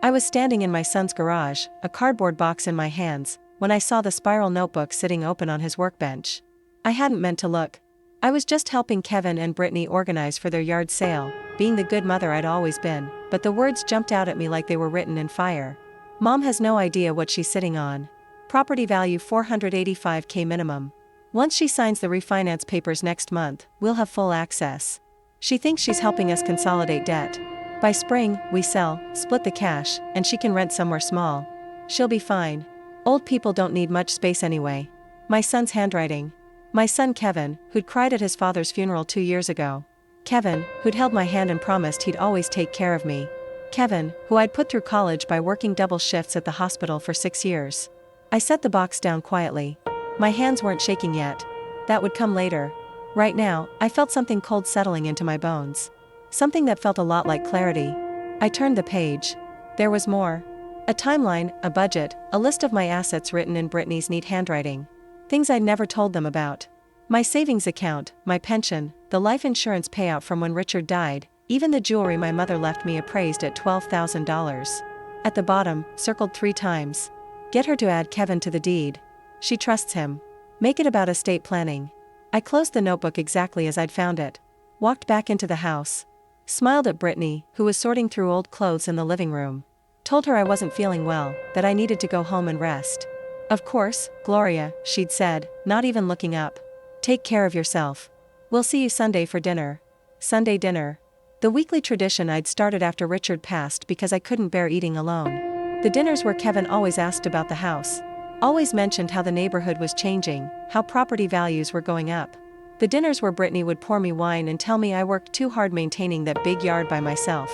I was standing in my son's garage, a cardboard box in my hands, when I saw the spiral notebook sitting open on his workbench. I hadn't meant to look. I was just helping Kevin and Brittany organize for their yard sale, being the good mother I'd always been, but the words jumped out at me like they were written in fire. Mom has no idea what she's sitting on. Property value $485K minimum. Once she signs the refinance papers next month, we'll have full access. She thinks she's helping us consolidate debt. By spring, we sell, split the cash, and she can rent somewhere small. She'll be fine. Old people don't need much space anyway. My son's handwriting. My son Kevin, who'd cried at his father's funeral 2 years ago. Kevin, who'd held my hand and promised he'd always take care of me. Kevin, who I'd put through college by working double shifts at the hospital for 6 years. I set the box down quietly. My hands weren't shaking yet. That would come later. Right now, I felt something cold settling into my bones. Something that felt a lot like clarity. I turned the page. There was more. A timeline, a budget, a list of my assets written in Brittany's neat handwriting. Things I'd never told them about. My savings account, my pension, the life insurance payout from when Richard died, even the jewelry my mother left me appraised at $12,000. At the bottom, circled 3 times. Get her to add Kevin to the deed. She trusts him. Make it about estate planning. I closed the notebook exactly as I'd found it. Walked back into the house. Smiled at Brittany, who was sorting through old clothes in the living room. Told her I wasn't feeling well, that I needed to go home and rest. Of course, Gloria, she'd said, not even looking up. Take care of yourself. We'll see you Sunday for dinner. Sunday dinner. The weekly tradition I'd started after Richard passed because I couldn't bear eating alone. The dinners where Kevin always asked about the house. Always mentioned how the neighborhood was changing, how property values were going up. The dinners where Brittany would pour me wine and tell me I worked too hard maintaining that big yard by myself.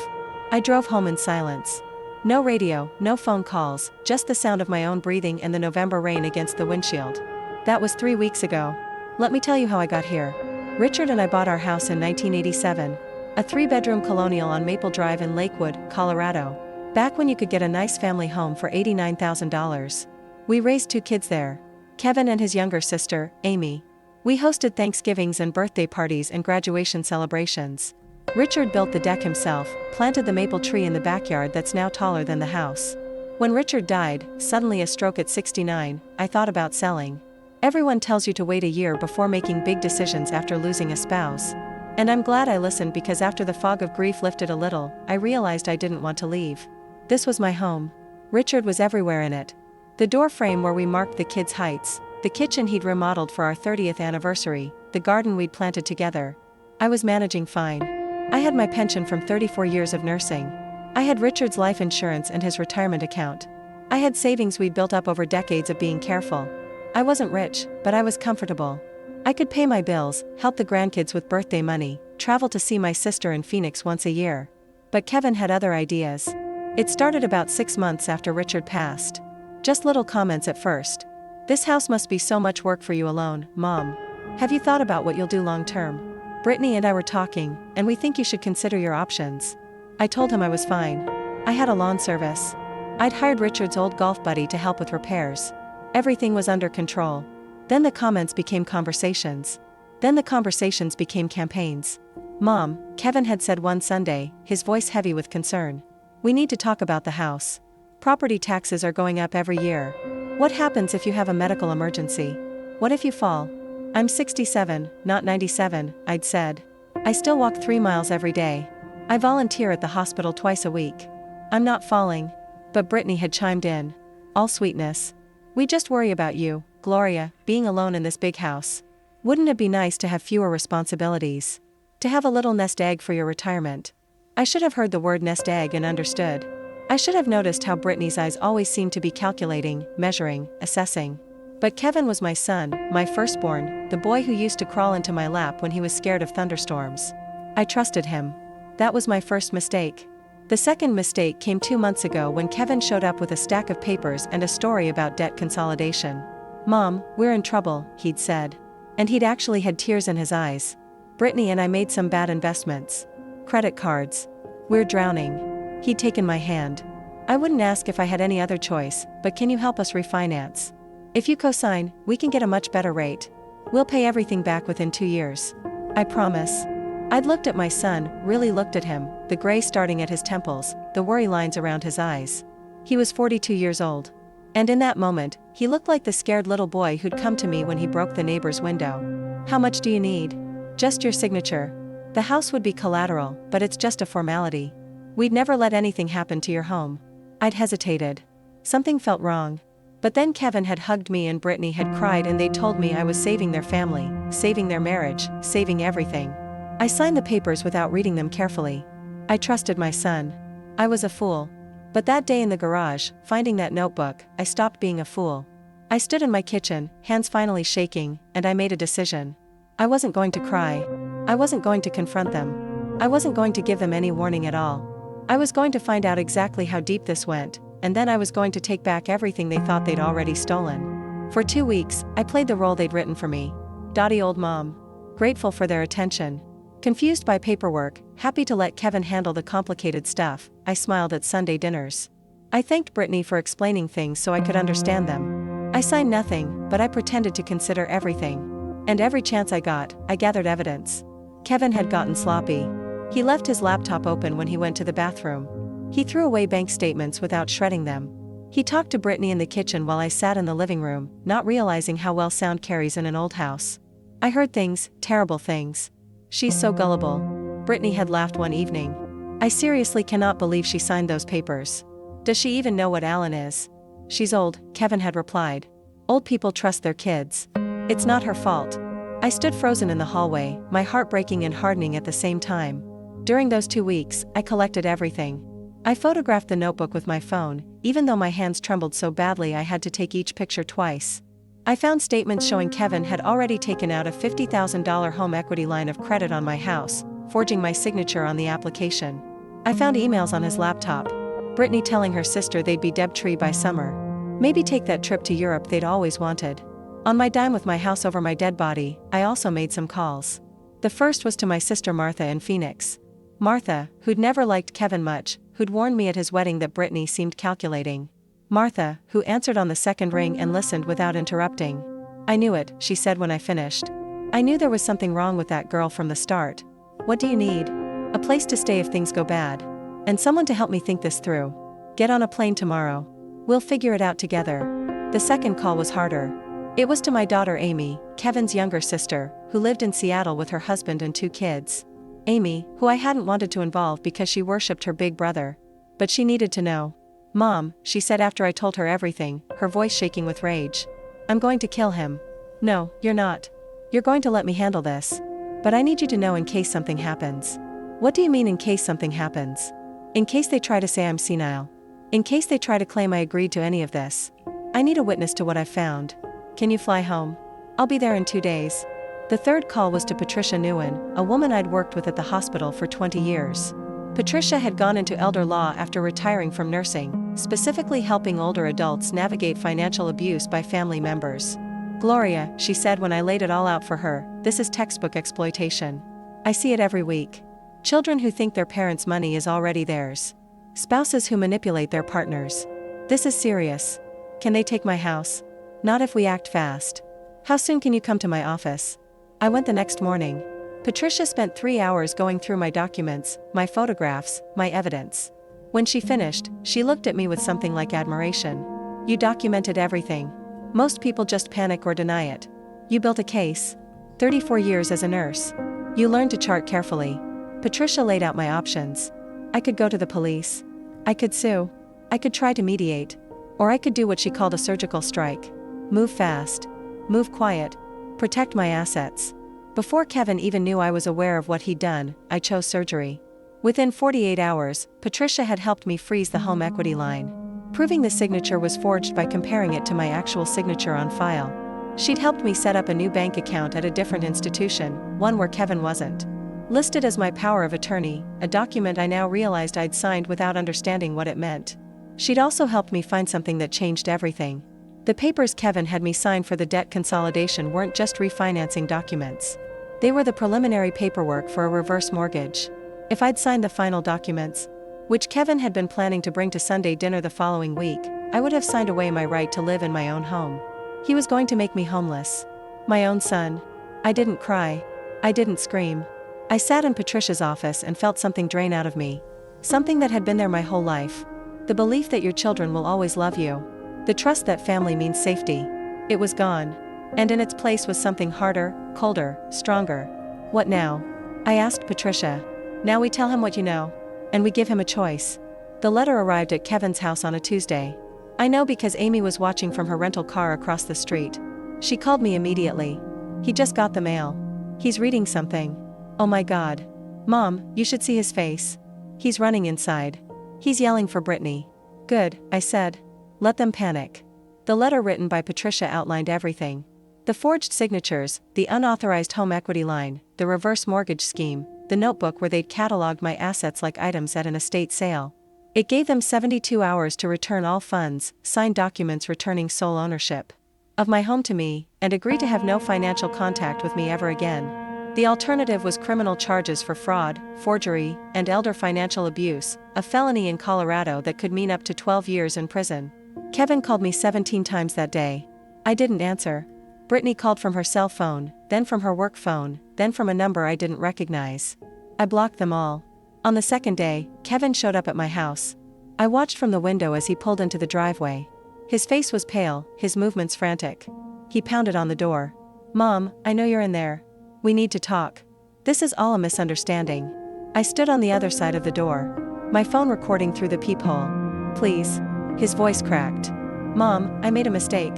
I drove home in silence. No radio, no phone calls, just the sound of my own breathing and the November rain against the windshield. That was 3 weeks ago. Let me tell you how I got here. Richard and I bought our house in 1987. A 3-bedroom colonial on Maple Drive in Lakewood, Colorado. Back when you could get a nice family home for $89,000. We raised 2 kids there. Kevin and his younger sister, Amy. We hosted Thanksgivings and birthday parties and graduation celebrations. Richard built the deck himself, planted the maple tree in the backyard that's now taller than the house. When Richard died, suddenly a stroke at 69, I thought about selling. Everyone tells you to wait a year before making big decisions after losing a spouse. And I'm glad I listened because after the fog of grief lifted a little, I realized I didn't want to leave. This was my home. Richard was everywhere in it. The door frame where we marked the kids' heights, the kitchen he'd remodeled for our 30th anniversary, the garden we'd planted together. I was managing fine. I had my pension from 34 years of nursing. I had Richard's life insurance and his retirement account. I had savings we'd built up over decades of being careful. I wasn't rich, but I was comfortable. I could pay my bills, help the grandkids with birthday money, travel to see my sister in Phoenix once a year. But Kevin had other ideas. It started about 6 months after Richard passed. Just little comments at first. This house must be so much work for you alone, Mom. Have you thought about what you'll do long term? Brittany and I were talking, and we think you should consider your options. I told him I was fine. I had a lawn service. I'd hired Richard's old golf buddy to help with repairs. Everything was under control. Then the comments became conversations. Then the conversations became campaigns. Mom, Kevin had said one Sunday, his voice heavy with concern. We need to talk about the house. Property taxes are going up every year. What happens if you have a medical emergency? What if you fall? I'm 67, not 97, I'd said. I still walk 3 miles every day. I volunteer at the hospital twice a week. I'm not falling. But Brittany had chimed in. All sweetness. We just worry about you, Gloria, being alone in this big house. Wouldn't it be nice to have fewer responsibilities? To have a little nest egg for your retirement? I should have heard the word nest egg and understood. I should have noticed how Brittany's eyes always seemed to be calculating, measuring, assessing. But Kevin was my son, my firstborn, the boy who used to crawl into my lap when he was scared of thunderstorms. I trusted him. That was my first mistake. The second mistake came 2 months ago when Kevin showed up with a stack of papers and a story about debt consolidation. Mom, we're in trouble, he'd said. And he'd actually had tears in his eyes. Brittany and I made some bad investments. Credit cards. We're drowning. He'd taken my hand. I wouldn't ask if I had any other choice, but can you help us refinance? If you co-sign, we can get a much better rate. We'll pay everything back within 2 years. I promise. I'd looked at my son, really looked at him, the gray starting at his temples, the worry lines around his eyes. He was 42 years old. And in that moment, he looked like the scared little boy who'd come to me when he broke the neighbor's window. How much do you need? Just your signature. The house would be collateral, but it's just a formality. We'd never let anything happen to your home. I'd hesitated. Something felt wrong. But then Kevin had hugged me and Brittany had cried and they told me I was saving their family, saving their marriage, saving everything. I signed the papers without reading them carefully. I trusted my son. I was a fool. But that day in the garage, finding that notebook, I stopped being a fool. I stood in my kitchen, hands finally shaking, and I made a decision. I wasn't going to cry. I wasn't going to confront them. I wasn't going to give them any warning at all. I was going to find out exactly how deep this went, and then I was going to take back everything they thought they'd already stolen. For 2 weeks, I played the role they'd written for me. Dotty old mom. Grateful for their attention. Confused by paperwork, happy to let Kevin handle the complicated stuff, I smiled at Sunday dinners. I thanked Brittany for explaining things so I could understand them. I signed nothing, but I pretended to consider everything. And every chance I got, I gathered evidence. Kevin had gotten sloppy. He left his laptop open when he went to the bathroom. He threw away bank statements without shredding them. He talked to Brittany in the kitchen while I sat in the living room, not realizing how well sound carries in an old house. I heard things, terrible things. She's so gullible. Brittany had laughed one evening. I seriously cannot believe she signed those papers. Does she even know what Alan is? She's old, Kevin had replied. Old people trust their kids. It's not her fault. I stood frozen in the hallway, my heart breaking and hardening at the same time. During those 2 weeks, I collected everything. I photographed the notebook with my phone, even though my hands trembled so badly I had to take each picture twice. I found statements showing Kevin had already taken out a $50,000 home equity line of credit on my house, forging my signature on the application. I found emails on his laptop. Brittany telling her sister they'd be debt-free by summer. Maybe take that trip to Europe they'd always wanted. On my dime with my house over my dead body, I also made some calls. The first was to my sister Martha in Phoenix. Martha, who'd never liked Kevin much, who'd warned me at his wedding that Brittany seemed calculating. Martha, who answered on the second ring and listened without interrupting. I knew it, she said when I finished. I knew there was something wrong with that girl from the start. What do you need? A place to stay if things go bad. And someone to help me think this through. Get on a plane tomorrow. We'll figure it out together. The second call was harder. It was to my daughter Amy, Kevin's younger sister, who lived in Seattle with her husband and 2 kids. Amy, who I hadn't wanted to involve because she worshipped her big brother. But she needed to know. Mom, she said after I told her everything, her voice shaking with rage. I'm going to kill him. No, you're not. You're going to let me handle this. But I need you to know in case something happens. What do you mean in case something happens? In case they try to say I'm senile. In case they try to claim I agreed to any of this. I need a witness to what I've found. Can you fly home? I'll be there in 2 days. The third call was to Patricia Nguyen, a woman I'd worked with at the hospital for 20 years. Patricia had gone into elder law after retiring from nursing, specifically helping older adults navigate financial abuse by family members. Gloria, she said when I laid it all out for her, this is textbook exploitation. I see it every week. Children who think their parents' money is already theirs. Spouses who manipulate their partners. This is serious. Can they take my house? Not if we act fast. How soon can you come to my office? I went the next morning. Patricia spent 3 hours going through my documents, my photographs, my evidence. When she finished, she looked at me with something like admiration. You documented everything. Most people just panic or deny it. You built a case. 34 years as a nurse. You learned to chart carefully. Patricia laid out my options. I could go to the police. I could sue. I could try to mediate. Or I could do what she called a surgical strike. Move fast. Move quiet. Protect my assets. Before Kevin even knew I was aware of what he'd done, I chose surgery. Within 48 hours, Patricia had helped me freeze the home equity line. Proving the signature was forged by comparing it to my actual signature on file. She'd helped me set up a new bank account at a different institution, one where Kevin wasn't. Listed as my power of attorney, a document I now realized I'd signed without understanding what it meant. She'd also helped me find something that changed everything. The papers Kevin had me sign for the debt consolidation weren't just refinancing documents. They were the preliminary paperwork for a reverse mortgage. If I'd signed the final documents, which Kevin had been planning to bring to Sunday dinner the following week, I would have signed away my right to live in my own home. He was going to make me homeless. My own son. I didn't cry. I didn't scream. I sat in Patricia's office and felt something drain out of me. Something that had been there my whole life. The belief that your children will always love you. The trust that family means safety. It was gone. And in its place was something harder, colder, stronger. What now? I asked Patricia. Now we tell him what you know. And we give him a choice. The letter arrived at Kevin's house on a Tuesday. I know because Amy was watching from her rental car across the street. She called me immediately. He just got the mail. He's reading something. Oh my God. Mom, you should see his face. He's running inside. He's yelling for Brittany. Good, I said. Let them panic. The letter written by Patricia outlined everything. The forged signatures, the unauthorized home equity line, the reverse mortgage scheme, the notebook where they'd cataloged my assets like items at an estate sale. It gave them 72 hours to return all funds, sign documents returning sole ownership of my home to me, and agree to have no financial contact with me ever again. The alternative was criminal charges for fraud, forgery, and elder financial abuse, a felony in Colorado that could mean up to 12 years in prison. Kevin called me 17 times that day. I didn't answer. Brittany called from her cell phone, then from her work phone, then from a number I didn't recognize. I blocked them all. On the second day, Kevin showed up at my house. I watched from the window as he pulled into the driveway. His face was pale, his movements frantic. He pounded on the door. Mom, I know you're in there. We need to talk. This is all a misunderstanding. I stood on the other side of the door, my phone recording through the peephole. Please. His voice cracked. Mom, I made a mistake.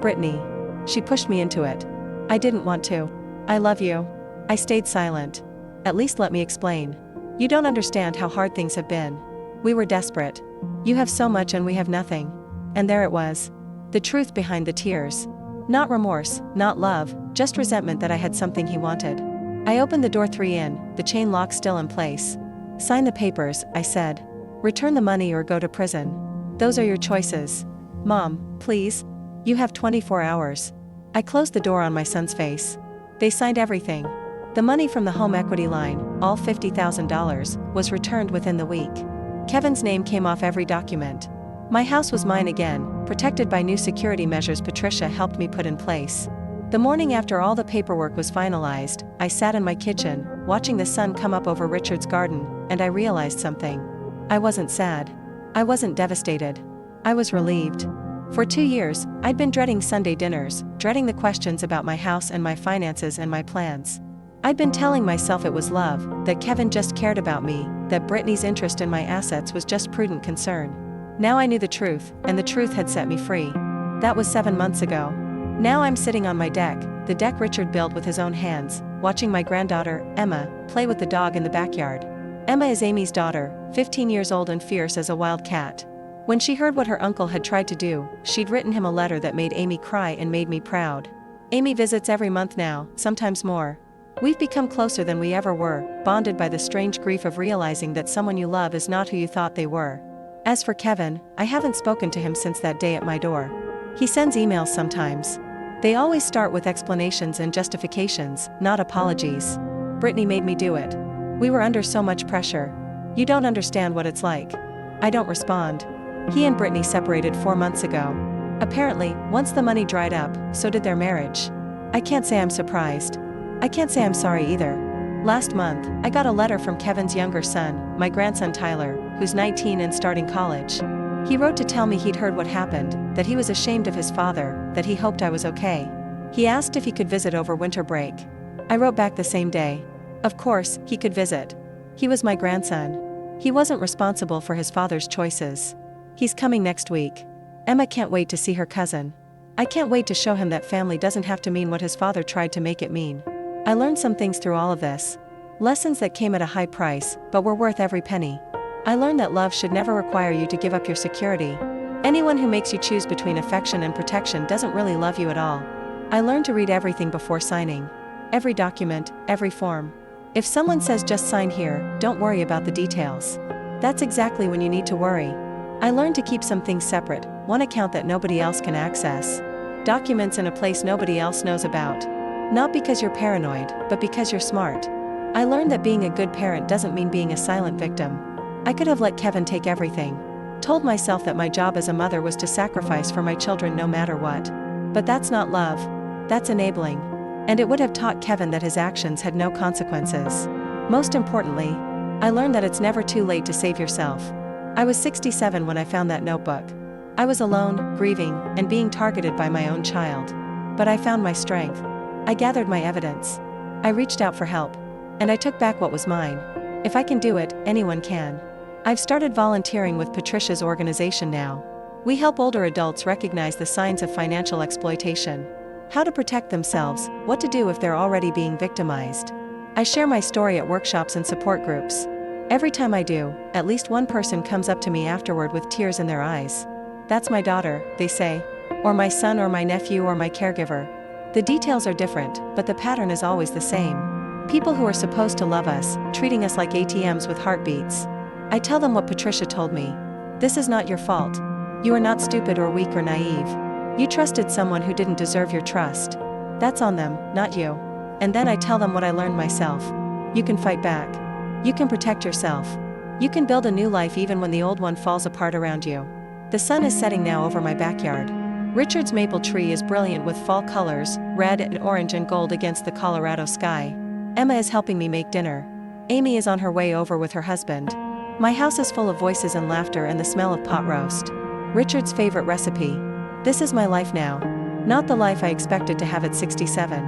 Brittany. She pushed me into it. I didn't want to. I love you. I stayed silent. At least let me explain. You don't understand how hard things have been. We were desperate. You have so much and we have nothing. And there it was. The truth behind the tears. Not remorse, not love, just resentment that I had something he wanted. I opened the door 3 in, the chain lock still in place. Sign the papers, I said. Return the money or go to prison. Those are your choices. Mom, please. You have 24 hours. I closed the door on my son's face. They signed everything. The money from the home equity line, all $50,000, was returned within the week. Kevin's name came off every document. My house was mine again, protected by new security measures Patricia helped me put in place. The morning after all the paperwork was finalized, I sat in my kitchen, watching the sun come up over Richard's garden, and I realized something. I wasn't sad. I wasn't devastated. I was relieved. For 2 years, I'd been dreading Sunday dinners, dreading the questions about my house and my finances and my plans. I'd been telling myself it was love, that Kevin just cared about me, that Brittany's interest in my assets was just prudent concern. Now I knew the truth, and the truth had set me free. That was 7 months ago. Now I'm sitting on my deck, the deck Richard built with his own hands, watching my granddaughter, Emma, play with the dog in the backyard. Emma is Amy's daughter, 15 years old and fierce as a wild cat. When she heard what her uncle had tried to do, she'd written him a letter that made Amy cry and made me proud. Amy visits every month now, sometimes more. We've become closer than we ever were, bonded by the strange grief of realizing that someone you love is not who you thought they were. As for Kevin, I haven't spoken to him since that day at my door. He sends emails sometimes. They always start with explanations and justifications, not apologies. Brittany made me do it. We were under so much pressure. You don't understand what it's like. I don't respond. He and Brittany separated 4 months ago. Apparently, once the money dried up, so did their marriage. I can't say I'm surprised. I can't say I'm sorry either. Last month, I got a letter from Kevin's younger son, my grandson Tyler, who's 19 and starting college. He wrote to tell me he'd heard what happened, that he was ashamed of his father, that he hoped I was okay. He asked if he could visit over winter break. I wrote back the same day. Of course, he could visit. He was my grandson. He wasn't responsible for his father's choices. He's coming next week. Emma can't wait to see her cousin. I can't wait to show him that family doesn't have to mean what his father tried to make it mean. I learned some things through all of this. Lessons that came at a high price, but were worth every penny. I learned that love should never require you to give up your security. Anyone who makes you choose between affection and protection doesn't really love you at all. I learned to read everything before signing. Every document, every form. If someone says just sign here, don't worry about the details. That's exactly when you need to worry. I learned to keep some things separate, one account that nobody else can access. Documents in a place nobody else knows about. Not because you're paranoid, but because you're smart. I learned that being a good parent doesn't mean being a silent victim. I could have let Kevin take everything. Told myself that my job as a mother was to sacrifice for my children no matter what. But that's not love. That's enabling. And it would have taught Kevin that his actions had no consequences. Most importantly, I learned that it's never too late to save yourself. I was 67 when I found that notebook. I was alone, grieving, and being targeted by my own child. But I found my strength. I gathered my evidence. I reached out for help. And I took back what was mine. If I can do it, anyone can. I've started volunteering with Patricia's organization now. We help older adults recognize the signs of financial exploitation. How to protect themselves, what to do if they're already being victimized. I share my story at workshops and support groups. Every time I do, at least one person comes up to me afterward with tears in their eyes. "That's my daughter," they say. Or my son or my nephew or my caregiver. The details are different, but the pattern is always the same. People who are supposed to love us, treating us like ATMs with heartbeats. I tell them what Patricia told me. "This is not your fault. You are not stupid or weak or naive. You trusted someone who didn't deserve your trust. That's on them, not you." And then I tell them what I learned myself. You can fight back. You can protect yourself. You can build a new life even when the old one falls apart around you. The sun is setting now over my backyard. Richard's maple tree is brilliant with fall colors, red and orange and gold against the Colorado sky. Emma is helping me make dinner. Amy is on her way over with her husband. My house is full of voices and laughter and the smell of pot roast. Richard's favorite recipe. This is my life now. Not the life I expected to have at 67.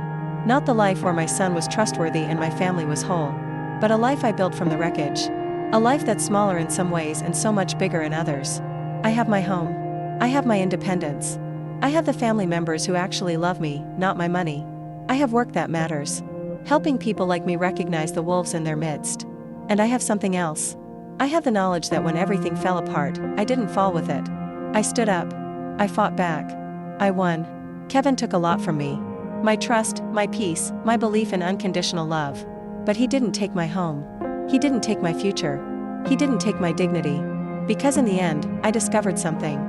Not the life where my son was trustworthy and my family was whole. But a life I built from the wreckage. A life that's smaller in some ways and so much bigger in others. I have my home. I have my independence. I have the family members who actually love me, not my money. I have work that matters. Helping people like me recognize the wolves in their midst. And I have something else. I have the knowledge that when everything fell apart, I didn't fall with it. I stood up. I fought back. I won. Kevin took a lot from me. My trust, my peace, my belief in unconditional love. But he didn't take my home. He didn't take my future. He didn't take my dignity. Because in the end, I discovered something.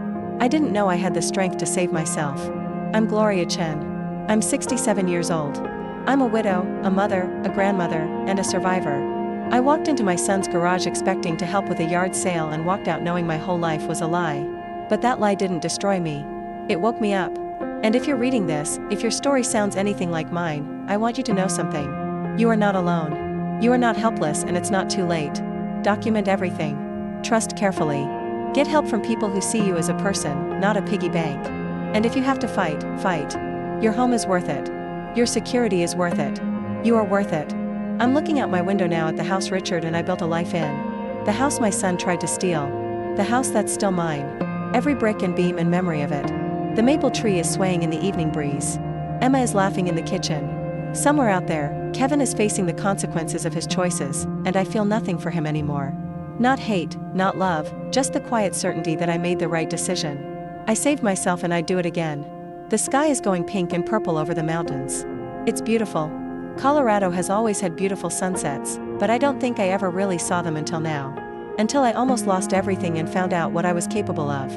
I didn't know I had the strength to save myself. I'm Gloria Chen. I'm 67 years old. I'm a widow, a mother, a grandmother, and a survivor. I walked into my son's garage expecting to help with a yard sale and walked out knowing my whole life was a lie. But that lie didn't destroy me. It woke me up. And if you're reading this, if your story sounds anything like mine, I want you to know something. You are not alone. You are not helpless and it's not too late. Document everything. Trust carefully. Get help from people who see you as a person, not a piggy bank. And if you have to fight, fight. Your home is worth it. Your security is worth it. You are worth it. I'm looking out my window now at the house Richard and I built a life in. The house my son tried to steal. The house that's still mine. Every brick and beam and memory of it. The maple tree is swaying in the evening breeze. Emma is laughing in the kitchen. Somewhere out there, Kevin is facing the consequences of his choices, and I feel nothing for him anymore. Not hate, not love, just the quiet certainty that I made the right decision. I saved myself and I'd do it again. The sky is going pink and purple over the mountains. It's beautiful. Colorado has always had beautiful sunsets, but I don't think I ever really saw them until now. Until I almost lost everything and found out what I was capable of.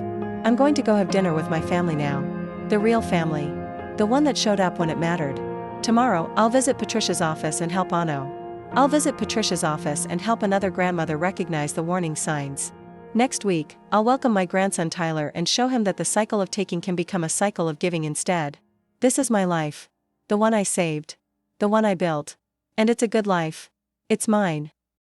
I'm going to go have dinner with my family now. The real family. The one that showed up when it mattered. Tomorrow, I'll visit Patricia's office and help Ano. I'll visit Patricia's office and help another grandmother recognize the warning signs. Next week, I'll welcome my grandson Tyler and show him that the cycle of taking can become a cycle of giving instead. This is my life. The one I saved. The one I built. And it's a good life. It's mine.